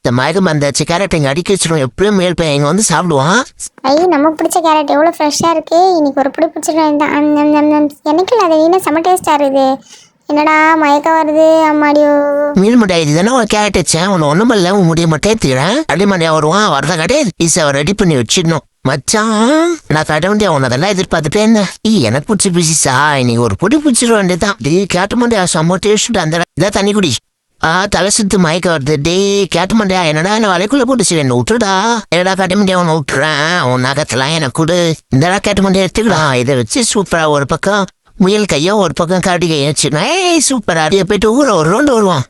இந்த மயக்கம் வந்தாச்சு கேரட் இங்கே அடிக்க வச்சிடும் எப்படியும் மேல் பையன் இங்கே வந்து சாப்பிடுவான். ஐயோ நமக்கு பிடிச்ச கேரட் எவ்வளோ ஃப்ரெஷ்ஷாக இருக்கு. இன்னைக்கு ஒரு பிடி பிடிச்சிடும் தான். எனக்கு இல்லை அது இன்னும் செம்ம டேஸ்டாக இருக்குது. என்னடா மயக்கம் வருது அம்மாடியோ. மீன் முட்டாய் இதுதானே ஒரு கேரட் வச்சேன் உன்னை ஒன்றும் இல்லை உன் முடிய மட்டும் ஏற்றுக்கிறேன். அடிமண்டியா வருவான் வரத கிடையாது. பீஸாவை ரெடி பண்ணி வச்சிடணும் மச்சான். நான் கடை வண்டியா உன்னதெல்லாம் எதிர்பார்த்துட்டே இருந்தேன். எனக்கு பிடிச்ச பீஸா இன்னைக்கு ஒரு பொடி பிடிச்சிட வேண்டியதான். டே கேட்ட மாட்டியா செம்ம டேஸ்ட். அந்த இதான் தண்ணி குடி. தலை சுத்து மயக்க வருது. டே கேட்ட மாட்டியா என்னடா என்ன வலைக்குள்ள போட்டுச்சு என்ன விட்டுடா. என்னடா கட்ட மாட்டியா உன்னை விட்டுறேன். உன் நகத்தெல்லாம் எனக்கு கொடு. இந்தடா கேட்ட மாட்டியா எடுத்துக்கலாம். இதை வச்சு சூப்பரா ஒரு பக்கம் முயல் கையோ ஒரு பக்கம் காடி கையோ வச்சுக்கணும். சூப்பரா போயிட்டு ஊற ஒரு ரவுண்டு வருவான்.